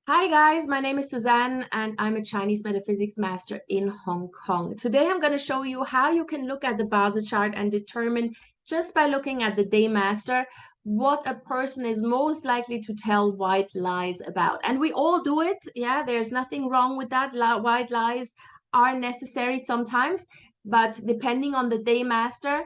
Hi guys, my name is Suzanne and I'm a Chinese metaphysics master in Hong Kong. Today I'm going to show you how you can look at the Bazi chart and determine just by looking at the day master what a person is most likely to tell white lies about. And we all do it. Yeah, there's nothing wrong with that. White lies are necessary sometimes, but depending on the day master,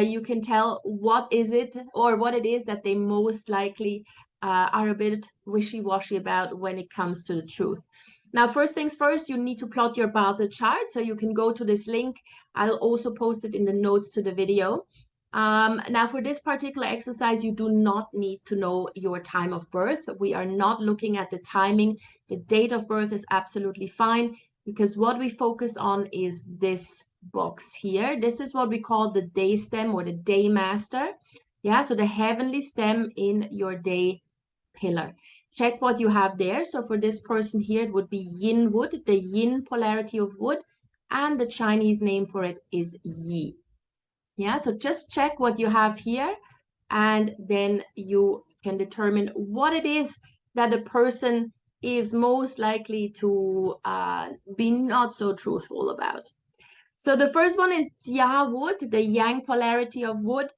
you can tell what is it or what it is that they most likely are a bit wishy-washy about when it comes to the truth. Now, first things first, you need to plot your Bazi chart. So you can go to this link. I'll also post it in the notes to the video. Now, for this particular exercise, you do not need to know your time of birth. We are not looking at the timing. The date of birth is absolutely fine because what we focus on is this box here. This is what we call the day stem or the day master. Yeah, so the heavenly stem in your day pillar. Check what you have there. So for this person here, it would be yin wood, the yin polarity of wood, and the Chinese name for it is yi. Yeah, so just check what you have here, and then you can determine what it is that the person is most likely to be not so truthful about. So the first one is Jia wood, the yang polarity of wood.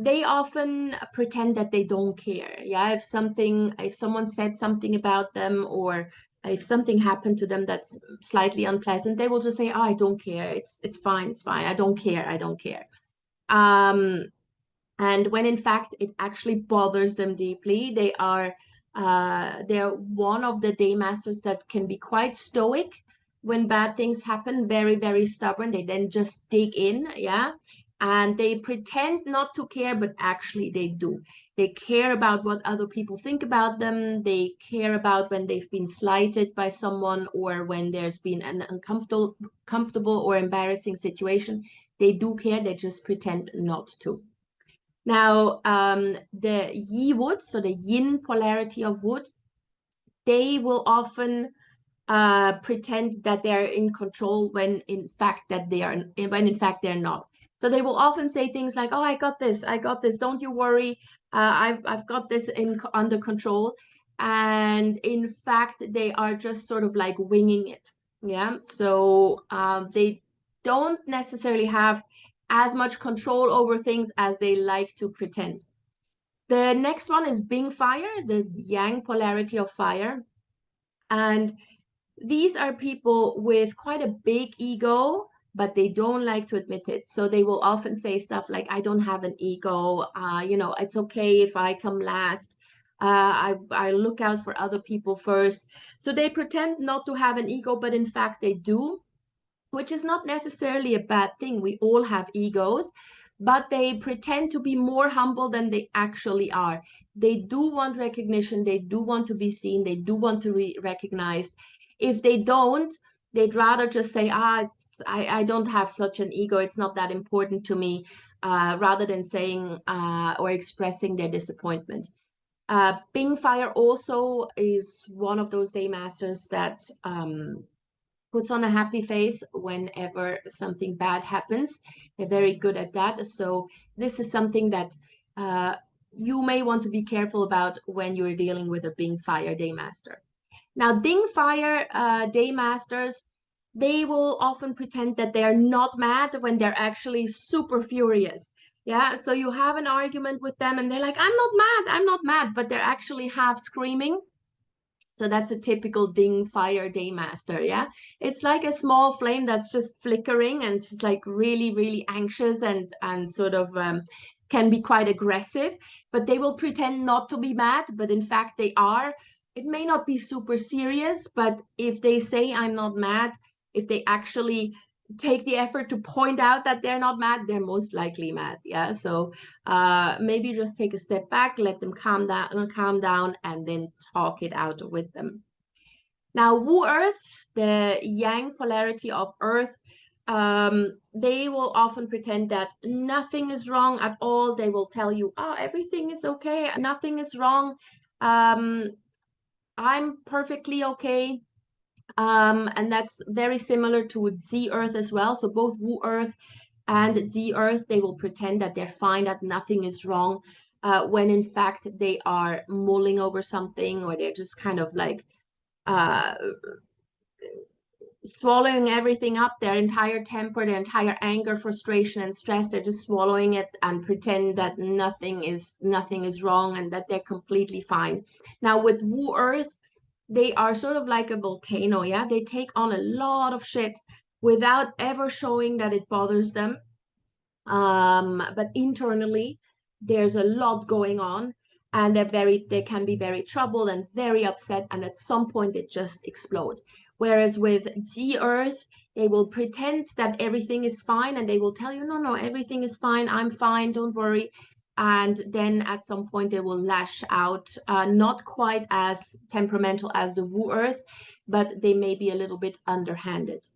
They often pretend that they don't care. Yeah, if someone said something about them or if something happened to them that's slightly unpleasant, they will just say, "Oh, I don't care. It's fine. It's fine. I don't care. I don't care." Um, and when in fact it actually bothers them deeply, they're one of the day masters that can be quite stoic when bad things happen, very, very stubborn. They then just dig in, yeah. And they pretend not to care, but actually they do. They care about what other people think about them. They care about when they've been slighted by someone or when there's been an uncomfortable or embarrassing situation. They do care, they just pretend not to. Now, the yi wood, so the yin polarity of wood, they will often pretend that they're in control when in fact they're not. So they will often say things like, "Oh, I got this. Don't you worry. I've got this under control." And in fact, they are just sort of like winging it. Yeah. So they don't necessarily have as much control over things as they like to pretend. The next one is Bing fire, the yang polarity of fire. And these are people with quite a big ego, but they don't like to admit it. So they will often say stuff like, "I don't have an ego. It's okay if I come last. I look out for other people first." So they pretend not to have an ego, but in fact they do, which is not necessarily a bad thing. We all have egos, but they pretend to be more humble than they actually are. They do want recognition. They do want to be seen. They do want to be recognized. If they don't, they'd rather just say, I don't have such an ego. It's not that important to me, rather than saying or expressing their disappointment. Bing Fire also is one of those day masters that puts on a happy face whenever something bad happens. They're very good at that. So this is something that you may want to be careful about when you're dealing with a Bing Fire Day Master. Now, Ding Fire Day Masters, they will often pretend that they're not mad when they're actually super furious. Yeah, so you have an argument with them and they're like, I'm not mad, but they're actually half screaming. So that's a typical Ding Fire Day Master, yeah? It's like a small flame that's just flickering and it's like really, really anxious and sort of can be quite aggressive, but they will pretend not to be mad, but in fact they are. It may not be super serious, but if they say I'm not mad, if they actually take the effort to point out that they're not mad, they're most likely mad, yeah? So maybe just take a step back, let them calm down, and then talk it out with them. Now, Wu Earth, the yang polarity of Earth, they will often pretend that nothing is wrong at all. They will tell you, "Oh, everything is okay. Nothing is wrong. Um, I'm perfectly okay." And that's very similar to Z Earth as well. So both Wu Earth and Z Earth, they will pretend that they're fine, that nothing is wrong, when in fact they are mulling over something or they're just kind of like uh, swallowing everything up, their entire temper, their entire anger, frustration, and stress. They're just swallowing it and pretend that nothing is wrong and that they're completely fine. Now with Wu Earth, they are sort of like a volcano, yeah? They take on a lot of shit without ever showing that it bothers them. But internally, there's a lot going on, and they can be very troubled and very upset, and at some point they just explode. Whereas with the Earth, they will pretend that everything is fine, and they will tell you, no, no, everything is fine, I'm fine, don't worry. And then at some point they will lash out, not quite as temperamental as the Wu Earth, but they may be a little bit underhanded.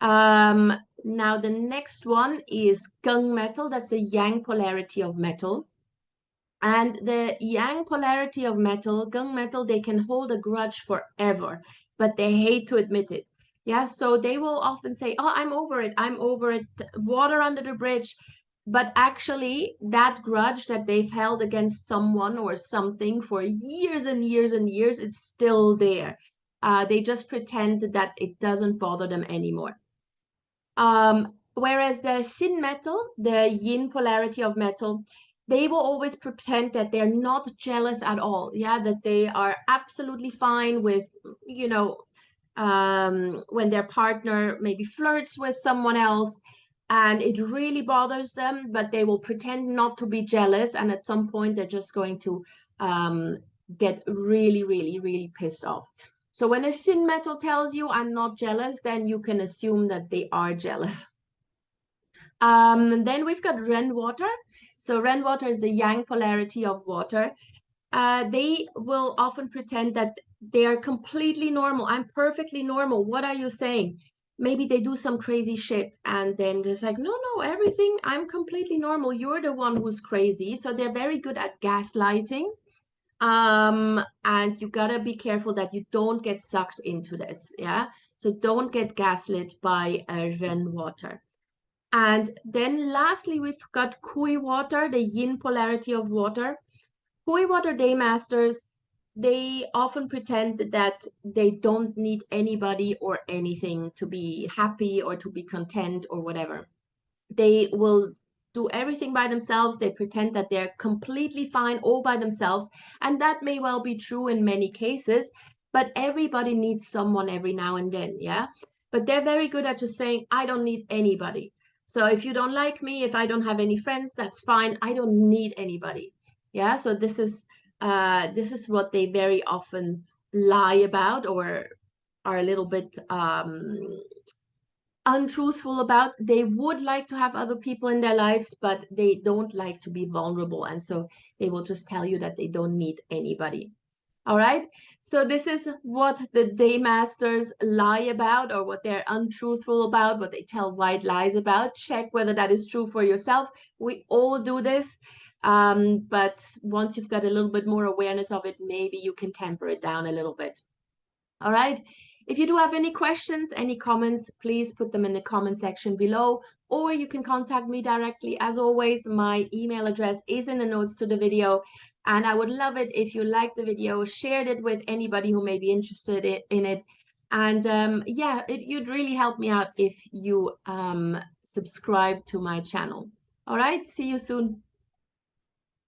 Now the next one is gung metal. That's the yang polarity of metal. And the yang polarity of metal, gung metal, they can hold a grudge forever, but they hate to admit it. Yeah, so they will often say, oh, I'm over it, water under the bridge. But actually, that grudge that they've held against someone or something for years and years and years, it's still there. They just pretend that it doesn't bother them anymore. Whereas the Xin metal, the yin polarity of metal, they will always pretend that they're not jealous at all. Yeah, that they are absolutely fine with, when their partner maybe flirts with someone else and it really bothers them, but they will pretend not to be jealous. And at some point, they're just going to get really, really, really pissed off. So when a Xin metal tells you I'm not jealous, then you can assume that they are jealous. Then we've got Ren water. So Ren water is the yang polarity of water. They will often pretend that they are completely normal. I'm perfectly normal. What are you saying? Maybe they do some crazy shit and then there's like, no, no, everything, I'm completely normal. You're the one who's crazy. So they're very good at gaslighting. And you gotta be careful that you don't get sucked into this. Yeah. So don't get gaslit by Ren water. And then lastly, we've got Kui water, the yin polarity of water. Kui water day masters, they often pretend that they don't need anybody or anything to be happy or to be content or whatever. They will do everything by themselves. They pretend that they're completely fine all by themselves. And that may well be true in many cases, but everybody needs someone every now and then, yeah? But they're very good at just saying, I don't need anybody. So if you don't like me, if I don't have any friends, that's fine. I don't need anybody. Yeah, so this is what they very often lie about or are a little bit untruthful about. They would like to have other people in their lives, but they don't like to be vulnerable. And so they will just tell you that they don't need anybody. All right. So this is what the day masters lie about or what they're untruthful about, what they tell white lies about. Check whether that is true for yourself. We all do this. But once you've got a little bit more awareness of it, maybe you can temper it down a little bit. All right. If you do have any questions, any comments, please put them in the comment section below, or you can contact me directly. As always, my email address is in the notes to the video, and I would love it if you liked the video, shared it with anybody who may be interested in it. And yeah, you'd really help me out if you subscribe to my channel. All right, see you soon.